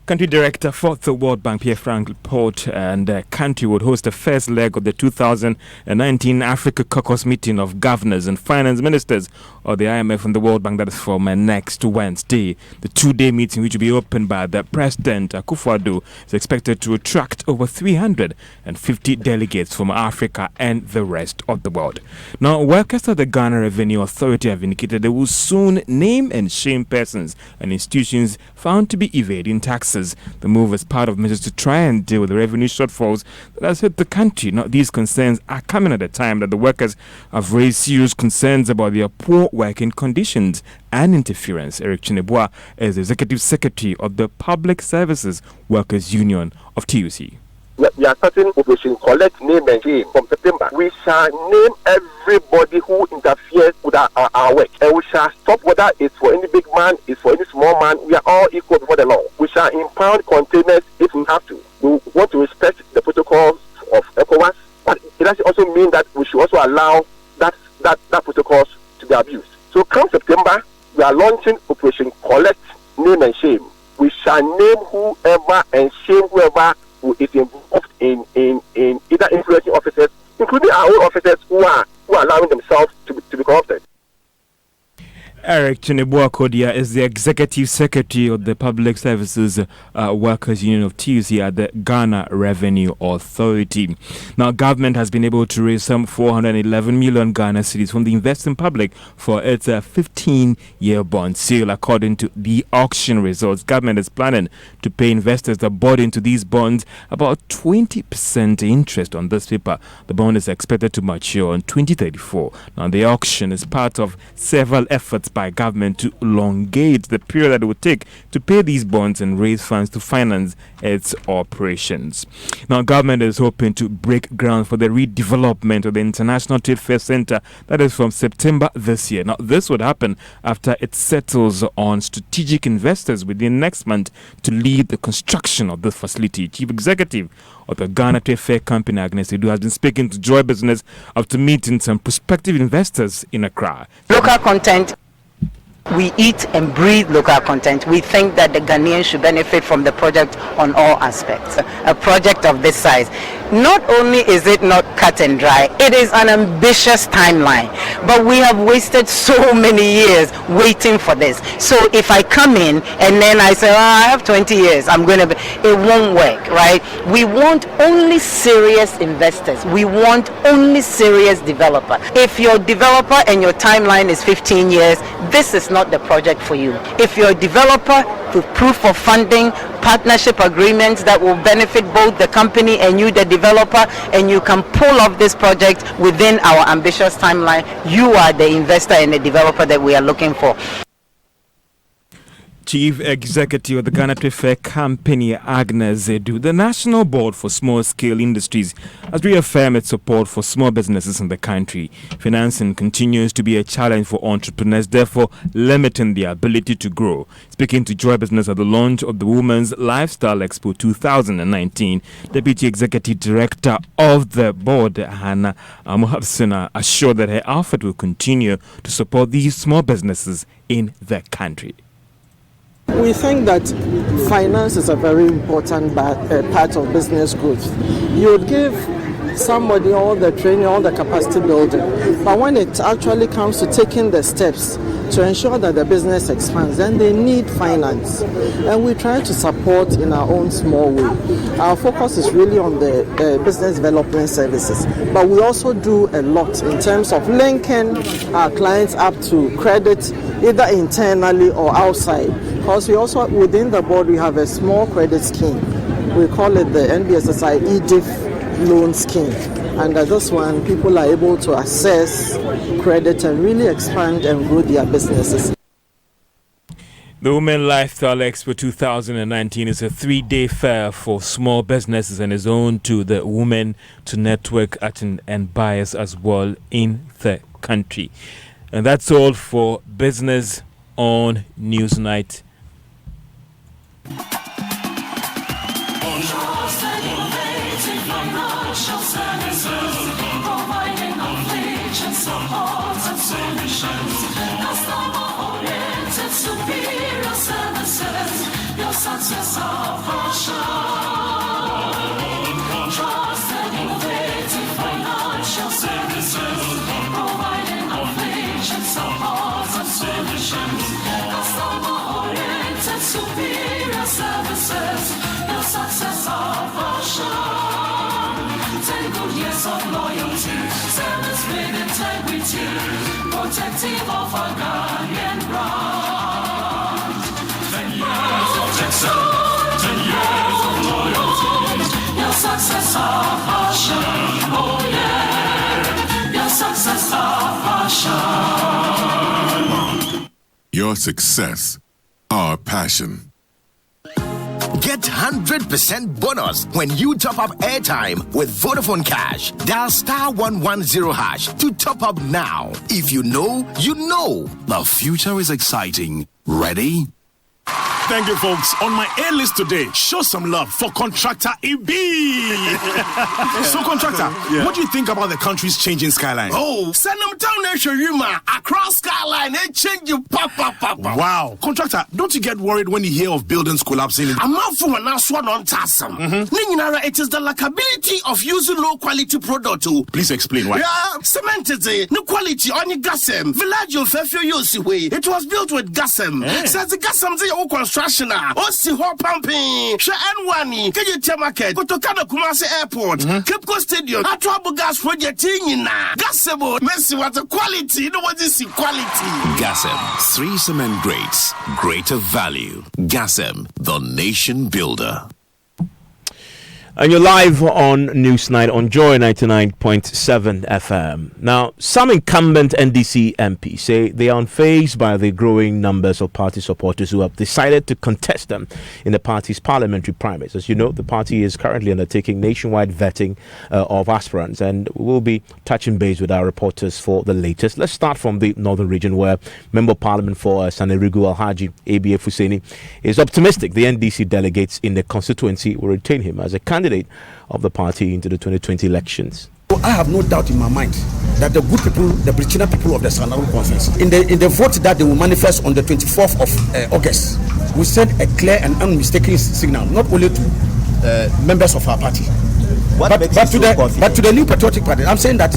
Country Director for the World Bank, Pierre-Frank Laporte, and the country would host the first leg of the 2019 Africa Caucus meeting of governors and finance ministers of the IMF and the World Bank. That is from next Wednesday. The two-day meeting, which will be opened by the President Akufo-Addo, is expected to attract over 350 delegates from Africa and the rest of the world. Now, workers at the Ghana Revenue Authority have indicated they will soon name and shame persons and institutions found to be evading taxes. The move is part of measures to try and deal with the revenue shortfalls that has hit the country. Now, these concerns are coming at a time that the workers have raised serious concerns about their poor working conditions and interference. Eric Chinebua is the Executive Secretary of the Public Services Workers Union of TUC. We are starting Operation Collect Name and Shame from September. We shall name everybody who interferes with our work, and we shall stop whether it's for any big man, it's for any small man. We are all equal before the law. We shall impound containers if we have to. We want to respect the protocols of ECOWAS, but it does also mean that we should also allow that protocols to be abused. So come September, we are launching Operation Collect Name and Shame. We shall name whoever and shame whoever who is involved in either influencing officers, including our own officers who are allowing themselves to be corrupted. Eric Chinebua Kodia is the Executive Secretary of the Public Services Workers Union of TUC at the Ghana Revenue Authority. Now, government has been able to raise some 411 million Ghana cedis from the investing public for its 15-year bond sale. According to the auction results, government is planning to pay investors that bought into these bonds about 20% interest on this paper. The bond is expected to mature in 2034. Now, the auction is part of several efforts by government government to elongate the period that it would take to pay these bonds and raise funds to finance its operations. Now, government is hoping to break ground for the redevelopment of the International Trade Fair Center that is from September this year. Now, this would happen after it settles on strategic investors within next month to lead the construction of this facility. Chief Executive of the Ghana Trade Fair Company, Agnes Edu, has been speaking to Joy Business after meeting some prospective investors in Accra. Local content. We eat and breathe local content. We think that the Ghanaians should benefit from the project on all aspects. A project of this size. Not only is it not cut and dry, it is an ambitious timeline. But we have wasted so many years waiting for this. So if I come in and then I say, I have 20 years, it won't work, right? We want only serious investors. We want only serious developer. If your developer and your timeline is 15 years, this is not the project for you. If you're a developer with proof of funding, partnership agreements that will benefit both the company and you, the developer, and you can pull off this project within our ambitious timeline, you are the investor and the developer that we are looking for. Chief Executive of the Ghana Trade Fair Company, Agnes Edu. The National Board for Small-Scale Industries has reaffirmed its support for small businesses in the country. Financing continues to be a challenge for entrepreneurs, therefore limiting their ability to grow. Speaking to Joy Business at the launch of the Women's Lifestyle Expo 2019, Deputy Executive Director of the board, Hannah Muhabsina, assured that her effort will continue to support these small businesses in the country. We think that finance is a very important part of business growth. You would give somebody all the training, all the capacity building, but when it actually comes to taking the steps to ensure that the business expands, then they need finance. And we try to support in our own small way. Our focus is really on the business development services, but we also do a lot in terms of linking our clients up to credit, either internally or outside. Because we also, within the board, we have a small credit scheme. We call it the NBSSI EDIF loan scheme. Under this one, people are able to access credit and really expand and grow their businesses. The Women Lifestyle Expo 2019 is a 3-day fair for small businesses and is owned to the Women to Network and buyers as well in the country. And that's all for business on NEWSNITE. Success of our show. Trusted, innovative financial services, providing inflation support and solutions. Customer-oriented, superior services. The success of our show. 10 good years of loyalty, service with integrity, protective of our Ghanaian brand. 10 years of loyalty. Your success of our show. Oh yeah. Your success of our show. Your success, our passion. Get 100% bonus when you top up airtime with Vodafone Cash. Dial *110# to top up now. If you know, you know. The future is exciting. Ready? Thank you, folks. On my A list today, show some love for Contractor EB. So, Contractor, what do you think about the country's changing skyline? Oh, send them down there, Shurima. Across skyline, they change you, papa. Wow. Contractor, don't you get worried when you hear of buildings collapsing? I'm not for an answer on Tassam. It is the likability of using low quality product. Please explain why. Yeah, cement is no quality on your gasem. Village of Fefu. It was built with gasem. Says the gasem is your construction. Osi ho pumping. She N1 KJT market. Kotokana Kumasi Airport. Cape Coast Stadium. Atwabu gas project in na. Gasebo. Messi what the quality. You know what is quality? Gasem. 3 cement grades. Greater value. Gasem, the nation builder. And you're live on NEWSNITE on Joy 99.7 FM. Now, some incumbent NDC MPs say they are unfazed by the growing numbers of party supporters who have decided to contest them in the party's parliamentary primaries. As you know, the party is currently undertaking nationwide vetting of aspirants, and we'll be touching base with our reporters for the latest. Let's start from the northern region, where Member of Parliament for Sanerigu Alhaji ABF Husseini is optimistic the NDC delegates in the constituency will retain him as a candidate of the party into the 2020 elections. I have no doubt in my mind that the good people, the Burkina people of the Sanaru conference, in the vote that they will manifest on the 24th of August, will send a clear and unmistakable signal, not only to members of our party, but to the New Patriotic Party. I'm saying that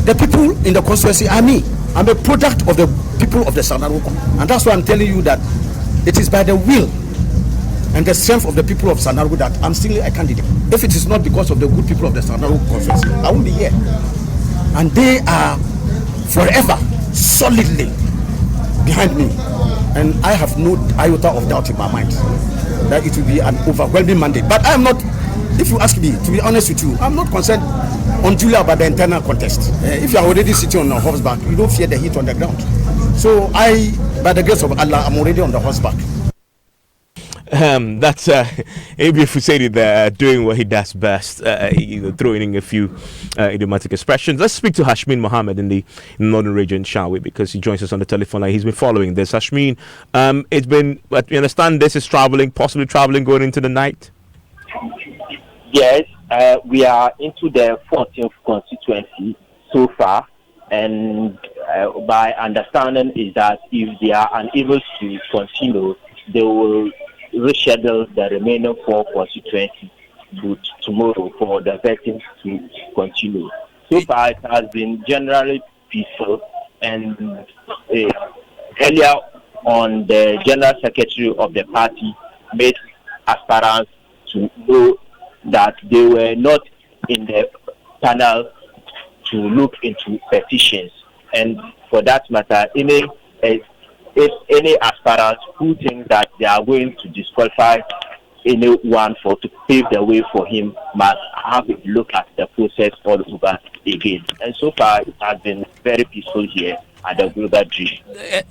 the people in the constituency are me. I'm a product of the people of the Sanaru, and that's why I'm telling you that it is by the will and the strength of the people of Sanaru that I'm still a candidate. If it is not because of the good people of the Sanaru conference, I won't be here. And they are forever solidly behind me. And I have no iota of doubt in my mind that it will be an overwhelming mandate. But I am not, if you ask me, to be honest with you, I'm not concerned unduly about the internal contest. If you are already sitting on a horseback, you don't fear the heat on the ground. So by the grace of Allah, I'm already on the horseback. That's ABF Husseini there doing what he does best, throwing in a few idiomatic expressions. Let's speak to Hashmin Mohammed in the northern region, shall we? Because he joins us on the telephone line. He's been following this. Hashmin, it's been, but we understand this is possibly traveling going into the night? Yes, we are into the 14th constituency so far, and my understanding is that if they are unable to continue, they will reschedule the remaining 4 constituencies to tomorrow for the vetting to continue. So far, it has been generally peaceful, and earlier on, the General Secretary of the party made aspirants to know that they were not in the panel to look into petitions, and for that matter, if any aspirant who think that they are going to disqualify anyone to pave the way for him must have a look at the process all over again. And so far, it has been very peaceful here at the Global Dream.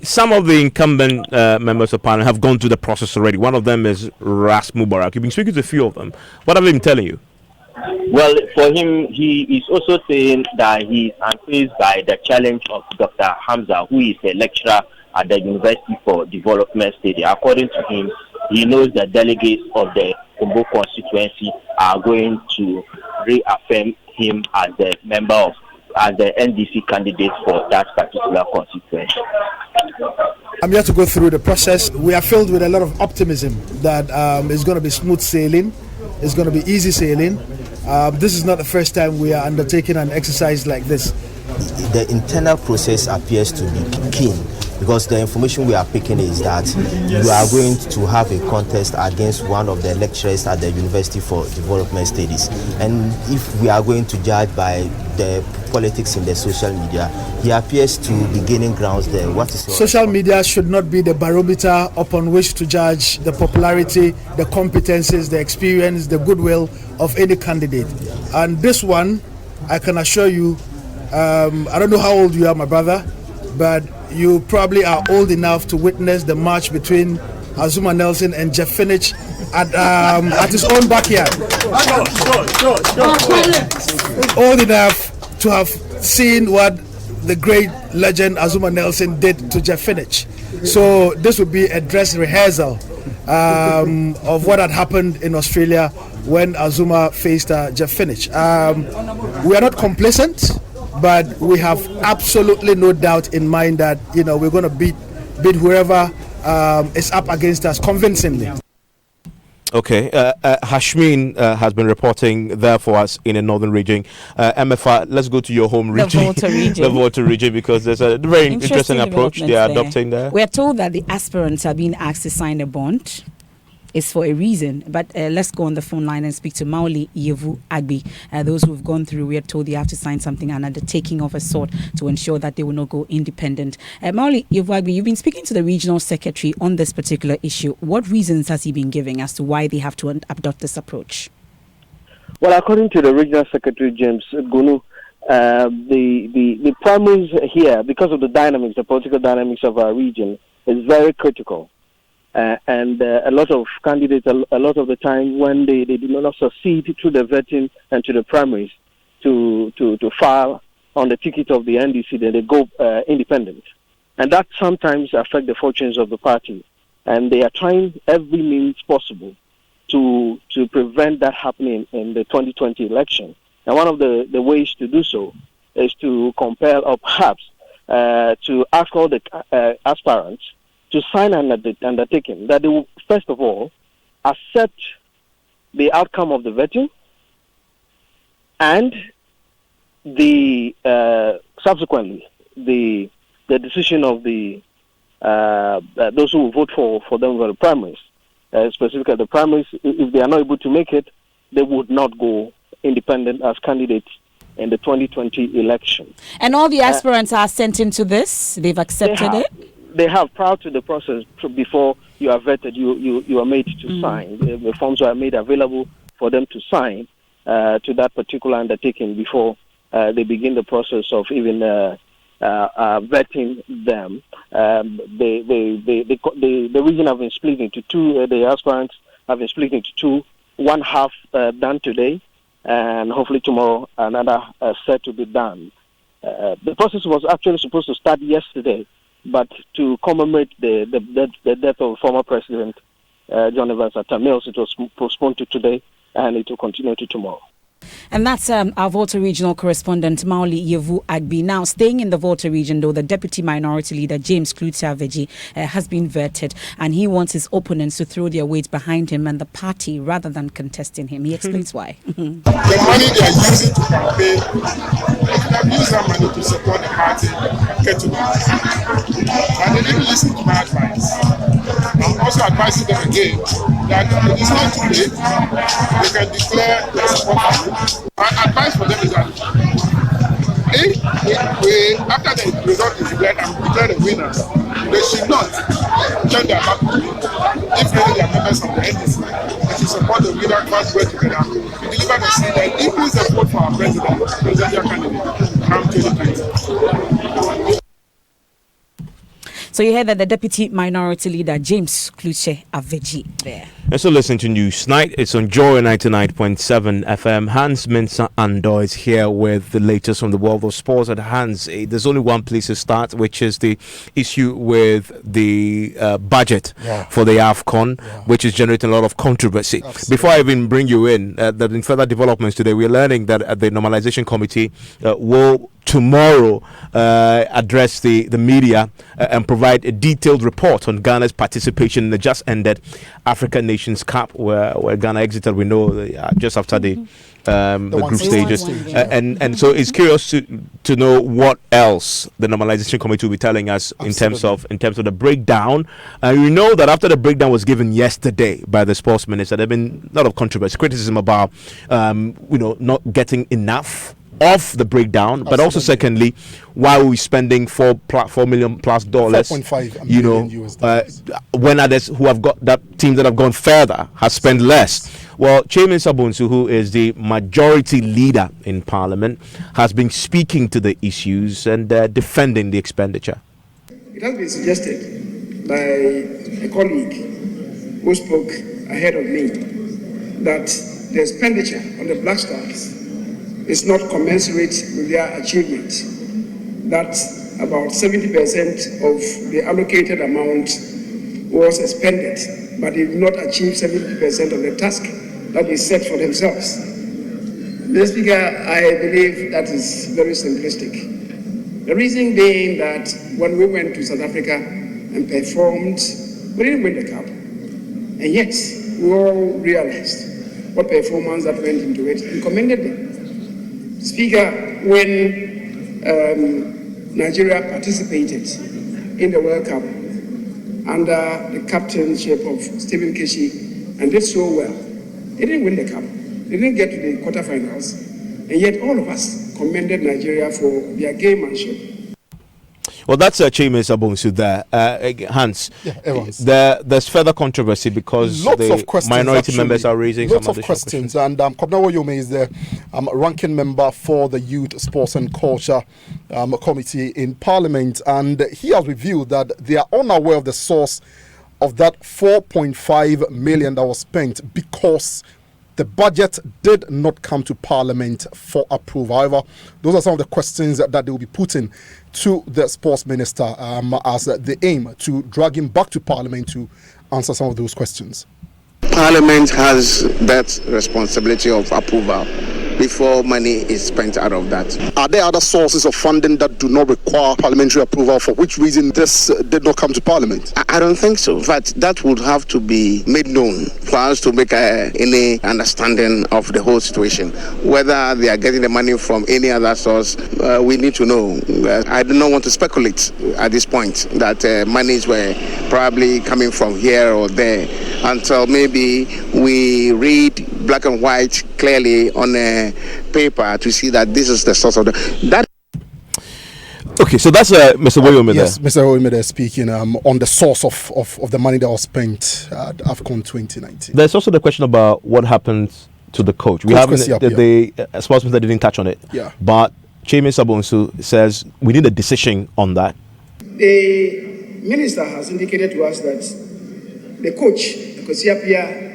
Some of the incumbent members of parliament have gone through the process already. One of them is Ras Mubarak. You've been speaking to a few of them. What have they been telling you? Well, for him, he is also saying that he is unfazed by the challenge of Dr. Hamza, who is a lecturer at the University for Development Studies. According to him, he knows the delegates of the Kumbo constituency are going to reaffirm him as the as the NDC candidate for that particular constituency. I'm here to go through the process. We are filled with a lot of optimism that it's going to be smooth sailing. It's going to be easy sailing. This is not the first time we are undertaking an exercise like this. The internal process appears to be keen, because the information we are picking is that we are going to have a contest against one of the lecturers at the University for Development Studies. And if we are going to judge by the politics in the social media, he appears to be gaining grounds there. Social media should not be the barometer upon which to judge the popularity, the competencies, the experience, the goodwill of any candidate. And this one, I can assure you, I don't know how old you are, my brother, but you probably are old enough to witness the match between Azuma Nelson and Jeff Finich at his own backyard. Old enough to have seen what the great legend Azuma Nelson did to Jeff Finich. So this would be a dress rehearsal of what had happened in Australia when Azuma faced Jeff Finich. We are not complacent, but we have absolutely no doubt in mind that we're going to beat whoever is up against us convincingly. Okay, Hashmin has been reporting there for us in the northern region. MFR, let's go to your home region. The Volta region, because there's a very interesting approach they are adopting there. We are told that the aspirants are being asked to sign a bond. It's for a reason. But let's go on the phone line and speak to Mauli Yevu Agbi. Those who have gone through, we are told they have to sign something, an undertaking of a sort to ensure that they will not go independent. Mauli Yevu Agbi, you've been speaking to the regional secretary on this particular issue. What reasons has he been giving as to why they have to adopt this approach? Well, according to the Regional Secretary James Gunu, the primaries here, because of the dynamics, the political dynamics of our region, is very critical. And a lot of candidates, a lot of the time, when they do not succeed through the vetting and to the primaries to file on the ticket of the NDC, then they go independent. And that sometimes affects the fortunes of the party. And they are trying every means possible to prevent that happening in the 2020 election. And one of the ways to do so is to compel, or perhaps to ask all the aspirants to sign an undertaking that they will, first of all, accept the outcome of the vetting and the subsequently the decision of the those who will vote for them for the primaries. Specifically, the primaries, if they are not able to make it, they would not go independent as candidates in the 2020 election. And all the aspirants are sent into this? They've accepted it? They have, prior to the process, before you are vetted, you are made to sign. The forms are made available for them to sign to that particular undertaking before they begin the process of even vetting them. The region have been split into two. The aspirants have been split into two. One half done today, and hopefully tomorrow another set to be done. The process was actually supposed to start yesterday, but to commemorate the death of former President John Evans Atta Mills, it was postponed to today, and it will continue to tomorrow. And that's our Volta regional correspondent, Mauli Yevu Agbi. Now, staying in the Volta region, though, the deputy minority leader, James Kluti-Aveji, has been vetted, and he wants his opponents to throw their weight behind him and the party rather than contesting him. He explains why. The money they are using to campaign, they have used that money to support the party, get to and they didn't listen to my advice. I'm also advising them again that it is not too late. They can declare their support. My advice for them is that if after the result is declared and declared a winner, they should not turn their back on me. If really they are members of the NDC, they should support the winner first way together to deliver the seat and increase the vote for our presidential candidate, come 2020. So you heard that the deputy minority leader, James Kluti-Aveji, there. Let's listen to NEWSNITE. It's on Joy 99.7 FM. Hans Mensah Ando is here with the latest from the world of sports. And Hans, there's only one place to start, which is the issue with the budget for the AFCON, which is generating a lot of controversy. Absolutely. Before I even bring you in, there have been further developments today. We're learning that the Normalization Committee will tomorrow address the media and provide a detailed report on Ghana's participation in the just ended African Nations Cup, where Ghana exited, we know, just after the group stages. And so it's curious to know what else the Normalization Committee will be telling us in terms of the breakdown. We know that after the breakdown was given yesterday by the sports minister, there have been a lot of controversy, criticism about not getting enough of the breakdown. Absolutely. But also secondly, why are we spending $4 million plus $4.5 million when others who have got that teams that have gone further have spent less? Well, Chairman Sabunsu, who is the majority leader in Parliament, has been speaking to the issues and defending the expenditure. It has been suggested by a colleague who spoke ahead of me that the expenditure on the Black Stars is not commensurate with their achievement. That about 70% of the allocated amount was expended, but they did not achieve 70% of the task that they set for themselves. Mr. Speaker, I believe that is very simplistic. The reason being that when we went to South Africa and performed, we didn't win the cup. And yet, we all realized what performance that went into it and commended them. Speaker, when Nigeria participated in the World Cup under the captainship of Stephen Keshi and did so well, they didn't win the cup. They didn't get to the quarterfinals. And yet all of us commended Nigeria for their gamemanship. Well, that's Chimes Abonsu there. Hans, there's further controversy because lots the of questions, minority members are raising lots some of questions. And Kobnawo Yome is the ranking member for the Youth, Sports and Culture Committee in Parliament. And he has revealed that they are unaware of the source of that 4.5 million that was spent because the budget did not come to Parliament for approval. However, those are some of the questions that they will be putting to the Sports Minister as they aim to drag him back to Parliament to answer some of those questions. Parliament has that responsibility of approval before money is spent out of that. Are there other sources of funding that do not require parliamentary approval, for which reason this did not come to Parliament? I don't think so. In fact, that would have to be made known for us to make any understanding of the whole situation. Whether they are getting the money from any other source, we need to know. I do not want to speculate at this point that monies were probably coming from here or there until maybe we read black and white clearly on a paper to see that this is the source of that. Okay, so that's Mr. Woyomede. Yes, Mr. Woyomede speaking on the source of the money that was spent at AFCON 2019. There's also the question about what happened to the coach. We haven't, the sports minister didn't touch on it. Yeah. But Chimes Abonsu says we need a decision on that. The minister has indicated to us that the coach, Kosiapia,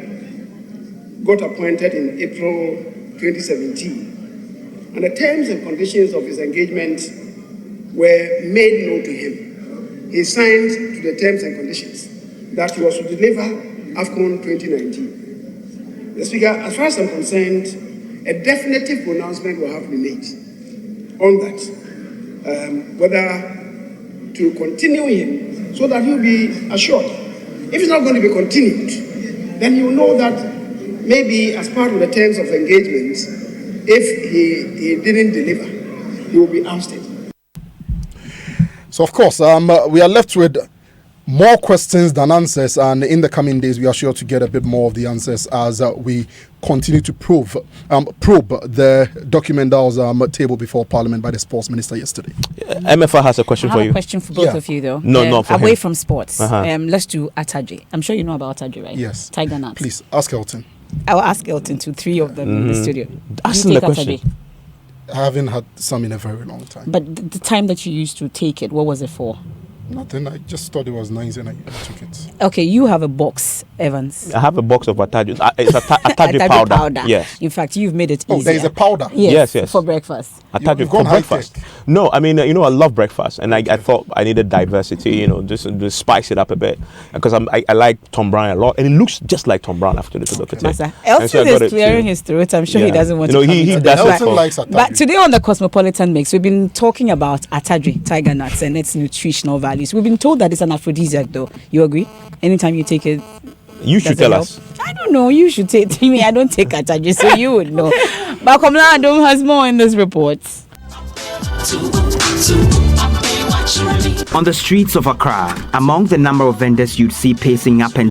got appointed in April 2017, and the terms and conditions of his engagement were made known to him. He signed to the terms and conditions that he was to deliver AFCON 2019. The Speaker, as far as I'm concerned, a definitive pronouncement will have to be made on that, whether to continue him so that he'll be assured. If it's not going to be continued, then you know that maybe as part of the terms of engagement, if he didn't deliver, he will be ousted. So, of course, we are left with more questions than answers, and in the coming days, we are sure to get a bit more of the answers as we continue to probe the document that was tabled before Parliament by the Sports Minister yesterday. MFR has a question for you. I have a question for both of you, though. No, not for away him. from sports. Let's do Ataje. I'm sure you know about Ataje, right? Yes. Tiger nuts. Please, ask Elton. I'll ask Elton to three of them in the studio. Ask him the question. I haven't had some in a very long time. But the time that you used to take it, what was it for? Nothing. I just thought it was nice and I took it. Okay, you have a box, Evans. I have a box of Ataje. It's Ataje powder. Yes. In fact, you've made it easier. Oh, there is a powder? Yes. For breakfast. Ataje for breakfast. No, I mean, I love breakfast, and I thought I needed diversity, just spice it up a bit, because I like Tom Brown a lot, and it looks just like Tom Brown after the look at it. Elton is clearing his throat. I'm sure he doesn't want to come into this. Elton likes Ataje. But today on the Cosmopolitan Mix, we've been talking about Ataje, tiger nuts, and its nutritional values. We've been told that it's an aphrodisiac, though. You agree? Anytime you take it, you should tell us. I don't know. You should take me. I don't take Ataje, so you would know. But Komla has more in this report. On the streets of Accra, among the number of vendors you'd see pacing up and